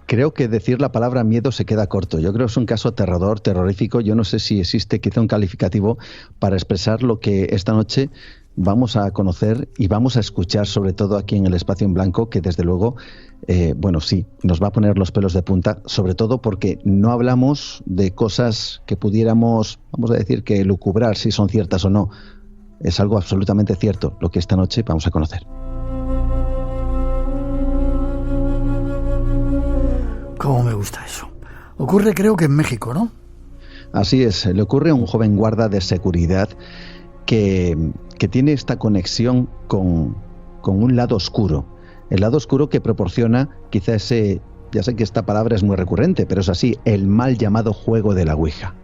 creo que decir la palabra miedo se queda corto. Yo creo que es un caso aterrador, terrorífico. Yo no sé si existe quizá un calificativo para expresar lo que esta noche vamos a conocer y vamos a escuchar, sobre todo aquí en el Espacio en Blanco, que desde luego, sí, nos va a poner los pelos de punta, sobre todo porque no hablamos de cosas que pudiéramos, vamos a decir, que lucubrar si son ciertas o no. Es algo absolutamente cierto lo que esta noche vamos a conocer. ¿Cómo me gusta eso? Ocurre, creo que en México, ¿no? Así es, le ocurre a un joven guarda de seguridad que tiene esta conexión con un lado oscuro. El lado oscuro que proporciona quizá ese, ya sé que esta palabra es muy recurrente, pero es así, el mal llamado juego de la Ouija.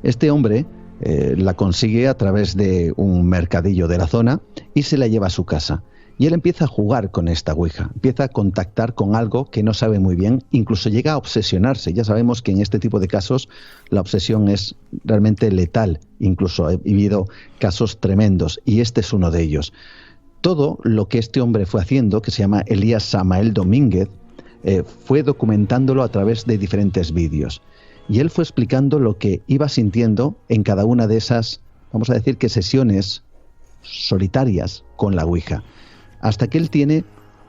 Este hombre la consigue a través de un mercadillo de la zona y se la lleva a su casa. Y él empieza a jugar con esta Ouija, empieza a contactar con algo que no sabe muy bien, incluso llega a obsesionarse. Ya sabemos que en este tipo de casos la obsesión es realmente letal, incluso he vivido casos tremendos y este es uno de ellos. Todo lo que este hombre fue haciendo, que se llama Elías Samael Domínguez, fue documentándolo a través de diferentes vídeos. Y él fue explicando lo que iba sintiendo en cada una de esas, vamos a decir que sesiones solitarias con la Ouija. Hasta que él tiene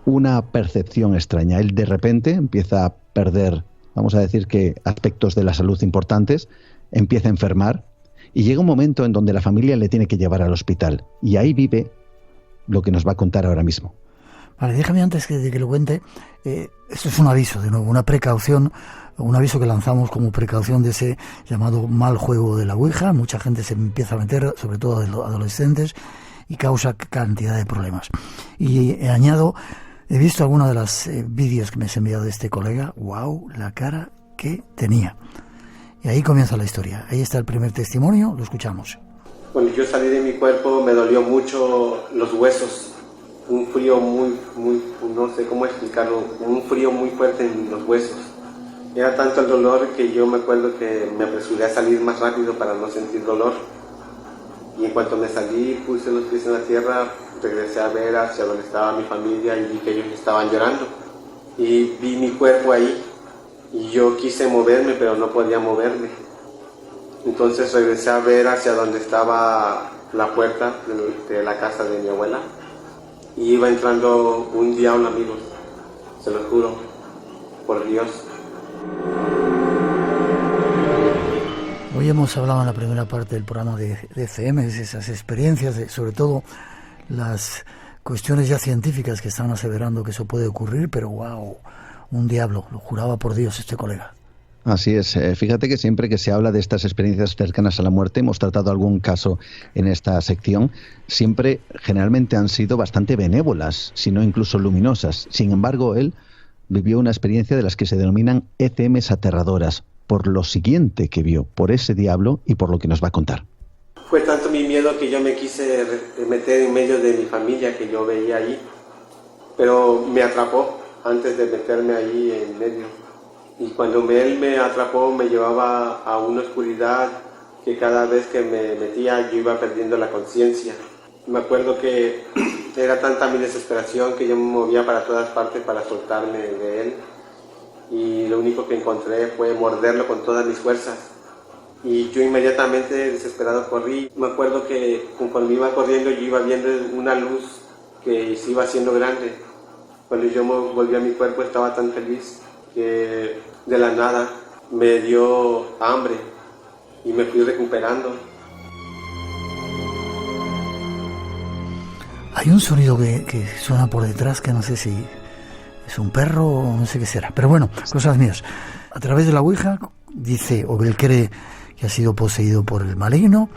una percepción extraña. Él de repente empieza a perder, vamos a decir que aspectos de la salud importantes, empieza a enfermar y llega un momento en donde la familia le tiene que llevar al hospital. Y ahí vive lo que nos va a contar ahora mismo. Vale, déjame antes de que lo cuente, esto es un aviso, de nuevo, una precaución, un aviso que lanzamos como precaución de ese llamado mal juego de la Ouija. Mucha gente se empieza a meter, sobre todo adolescentes, y causa cantidad de problemas. Y añado, he visto algunos de los vídeos que me has enviado de este colega. ¡Wow! La cara que tenía. Y ahí comienza la historia. Ahí está el primer testimonio, lo escuchamos. Cuando yo salí de mi cuerpo me dolió mucho los huesos. Un frío muy, no sé cómo explicarlo, un frío muy fuerte en los huesos. Era tanto el dolor que yo me acuerdo que me apresuré a salir más rápido para no sentir dolor. Y en cuanto me salí, puse los pies en la tierra, regresé a ver hacia donde estaba mi familia y vi que ellos estaban llorando. Y vi mi cuerpo ahí y yo quise moverme, pero no podía moverme. Entonces regresé a ver hacia donde estaba la puerta de la casa de mi abuela. Y iba entrando un diablo, amigos, se lo juro, por Dios. Hoy hemos hablado en la primera parte del programa de FM, esas experiencias, sobre todo las cuestiones ya científicas que están aseverando que eso puede ocurrir, pero wow, un diablo, lo juraba por Dios este colega. Así es, fíjate que siempre que se habla de estas experiencias cercanas a la muerte, hemos tratado algún caso en esta sección, siempre generalmente han sido bastante benévolas, si no incluso luminosas. Sin embargo, él vivió una experiencia de las que se denominan ECMs aterradoras, por lo siguiente que vio, por ese diablo y por lo que nos va a contar. Fue tanto mi miedo que yo me quise meter en medio de mi familia que yo veía allí, pero me atrapó antes de meterme allí en medio. Y cuando él me atrapó, me llevaba a una oscuridad que cada vez que me metía yo iba perdiendo la conciencia. Me acuerdo que era tanta mi desesperación que yo me movía para todas partes para soltarme de él. Y lo único que encontré fue morderlo con todas mis fuerzas. Y yo inmediatamente, desesperado, corrí. Me acuerdo que conforme iba corriendo yo iba viendo una luz que se iba haciendo grande. Cuando yo me volví a mi cuerpo estaba tan feliz que de la nada me dio hambre y me fui recuperando. Hay un sonido que suena por detrás que no sé si es un perro o no sé qué será. Pero bueno, cosas mías. A través de la Ouija dice, o él cree que ha sido poseído por el maligno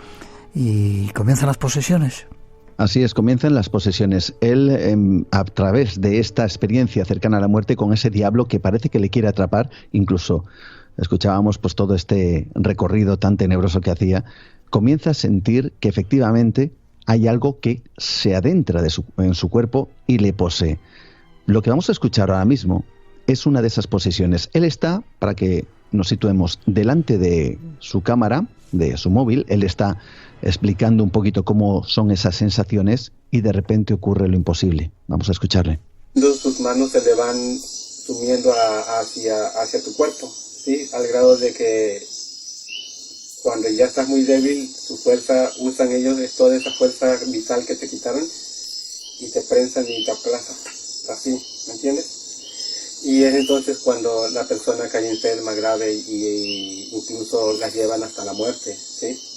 y comienzan las posesiones. Así es, comienzan las posesiones. Él, a través de esta experiencia cercana a la muerte con ese diablo que parece que le quiere atrapar, incluso escuchábamos pues todo este recorrido tan tenebroso que hacía, comienza a sentir que efectivamente hay algo que se adentra en su cuerpo y le posee. Lo que vamos a escuchar ahora mismo es una de esas posesiones. Él está, para que nos situemos, delante de su cámara, de su móvil. Él está explicando un poquito cómo son esas sensaciones y de repente ocurre lo imposible. Vamos a escucharle. Sus manos se le van sumiendo hacia tu cuerpo, ¿sí? Al grado de que cuando ya estás muy débil, su fuerza, usan ellos toda esa fuerza vital que te quitaron y te prensan y te aplazan. Así, ¿me entiendes? Y es entonces cuando la persona cae enferma, grave, y incluso la llevan hasta la muerte, ¿sí?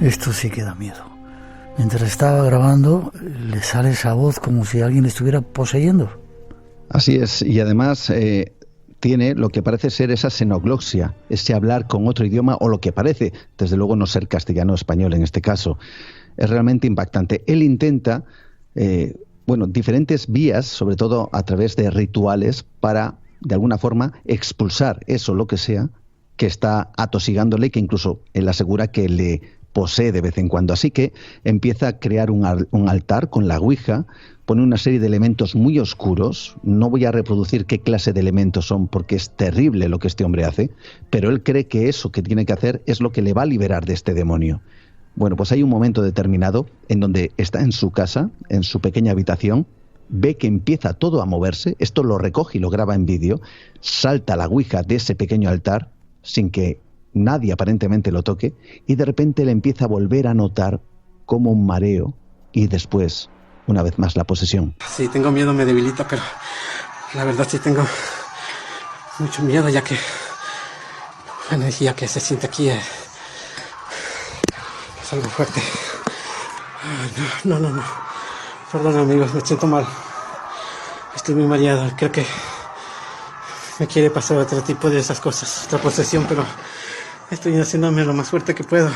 Esto sí que da miedo. Mientras estaba grabando, le sale esa voz como si alguien le estuviera poseyendo. Así es, y además tiene lo que parece ser esa xenoglosia, ese hablar con otro idioma, o lo que parece, desde luego no ser castellano o español en este caso. Es realmente impactante. Él intenta, diferentes vías, sobre todo a través de rituales, para, de alguna forma, expulsar eso, lo que sea, que está atosigándole, que incluso él asegura que le posee de vez en cuando. Así que empieza a crear un altar con la Ouija, pone una serie de elementos muy oscuros. No voy a reproducir qué clase de elementos son porque es terrible lo que este hombre hace, pero él cree que eso que tiene que hacer es lo que le va a liberar de este demonio. Bueno, pues hay un momento determinado en donde está en su casa, en su pequeña habitación, ve que empieza todo a moverse, esto lo recoge y lo graba en vídeo, salta la Ouija de ese pequeño altar sin que nadie aparentemente lo toque, y de repente le empieza a volver a notar como un mareo y después, una vez más, la posesión. Sí, tengo miedo, me debilita, pero la verdad sí tengo mucho miedo, ya que la energía que se siente aquí es algo fuerte. No. Perdón, amigos, me siento mal. Estoy muy mareado, creo que me quiere pasar otro tipo de esas cosas, otra posesión, pero estoy haciéndome lo más fuerte que puedo.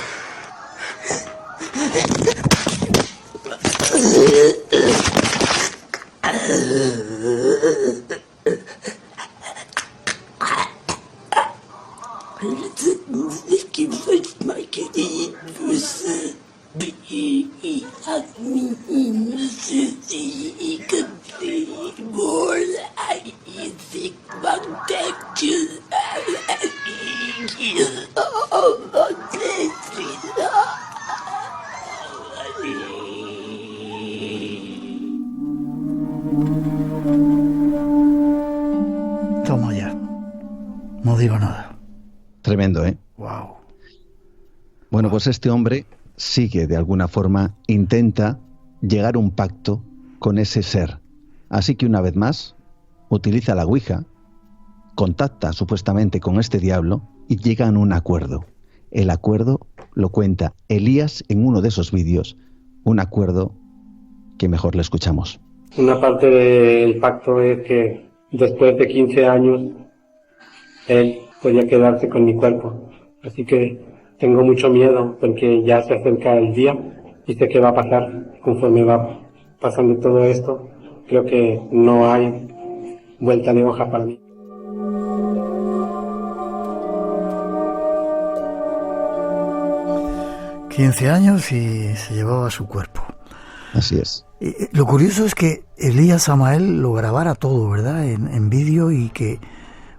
Toma ya. No digo nada. Tremendo, ¿eh? Wow. Bueno, pues este hombre sigue de alguna forma, intenta llegar a un pacto con ese ser. Así que una vez más, utiliza la Ouija contacta supuestamente con este diablo y llegan a un acuerdo. El acuerdo lo cuenta Elías en uno de esos vídeos, un acuerdo que mejor le escuchamos. Una parte del pacto es que después de 15 años él podía quedarse con mi cuerpo. Así que tengo mucho miedo porque ya se acerca el día y sé qué va a pasar conforme va pasando todo esto. Creo que no hay vuelta de hoja para mí. ...15 años y se llevaba su cuerpo. Así es. Lo curioso es que Elías Samael lo grabara todo, ¿verdad?, en vídeo, y que,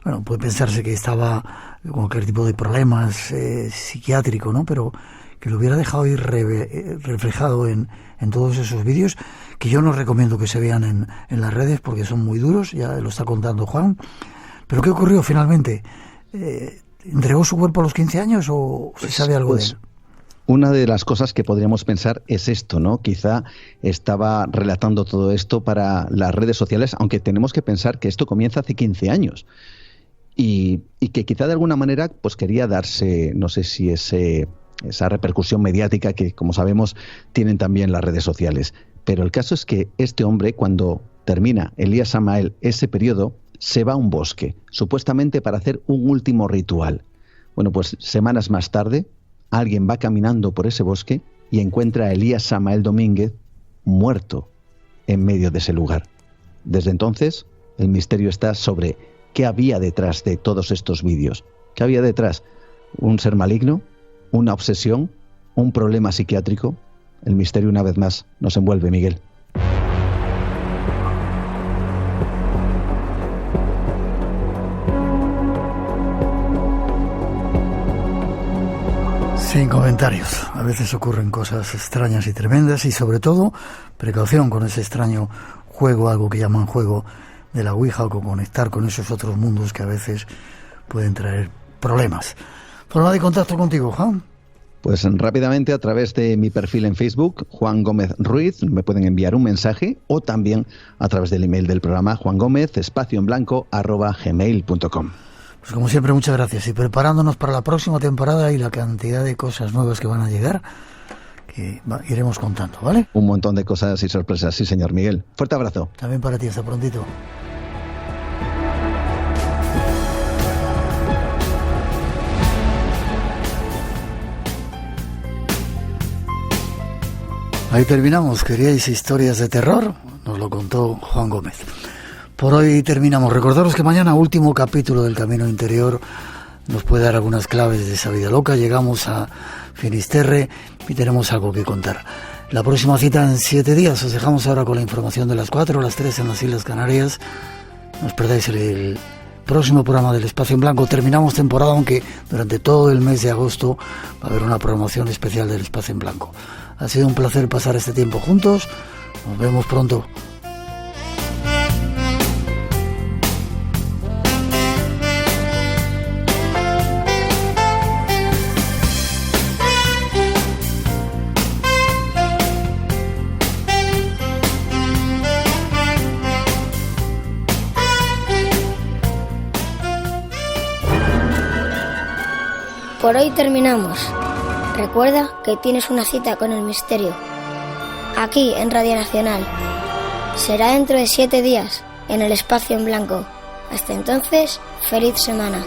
bueno, puede pensarse que estaba con cualquier tipo de problemas psiquiátrico, ¿no?, pero que lo hubiera dejado ir reflejado en todos esos vídeos, que yo no recomiendo que se vean en las redes porque son muy duros, ya lo está contando Juan. Pero ¿qué ocurrió finalmente? ¿Entregó su cuerpo a los 15 años o se sabe algo de él? Una de las cosas que podríamos pensar es esto, ¿no? Quizá estaba relatando todo esto para las redes sociales, aunque tenemos que pensar que esto comienza hace 15 años y que quizá de alguna manera pues quería darse, no sé si esa repercusión mediática que, como sabemos, tienen también las redes sociales. Pero el caso es que este hombre, cuando termina Elías Samael ese periodo, se va a un bosque, supuestamente para hacer un último ritual. Bueno, pues semanas más tarde, alguien va caminando por ese bosque y encuentra a Elías Samael Domínguez muerto en medio de ese lugar. Desde entonces, el misterio está sobre qué había detrás de todos estos vídeos. ¿Qué había detrás? ¿Un ser maligno? ¿Una obsesión? ¿Un problema psiquiátrico? El misterio, una vez más, nos envuelve, Miguel. Sin comentarios. A veces ocurren cosas extrañas y tremendas, y sobre todo precaución con ese extraño juego, algo que llaman juego de la Ouija, o con conectar con esos otros mundos que a veces pueden traer problemas. ¿Forma de contacto contigo, Juan? Pues rápidamente a través de mi perfil en Facebook, Juan Gómez Ruiz, me pueden enviar un mensaje, o también a través del email del programa, juangomez_gmail.com. Pues como siempre, muchas gracias, y preparándonos para la próxima temporada y la cantidad de cosas nuevas que van a llegar, que iremos contando, ¿vale? Un montón de cosas y sorpresas, sí señor Miguel. Fuerte abrazo. También para ti, hasta prontito. Ahí terminamos. ¿Queríais historias de terror? Nos lo contó Juan Gómez. Por hoy terminamos. Recordaros que mañana, último capítulo del Camino Interior, nos puede dar algunas claves de esa vida loca. Llegamos a Finisterre y tenemos algo que contar. La próxima cita en 7 días. Os dejamos ahora con la información de las 4 a las 3 en las Islas Canarias. No os perdáis el próximo programa del Espacio en Blanco. Terminamos temporada, aunque durante todo el mes de agosto va a haber una promoción especial del Espacio en Blanco. Ha sido un placer pasar este tiempo juntos. Nos vemos pronto. Por hoy terminamos. Recuerda que tienes una cita con el misterio, aquí en Radio Nacional. Será dentro de 7 días, en el Espacio en Blanco. Hasta entonces, feliz semana.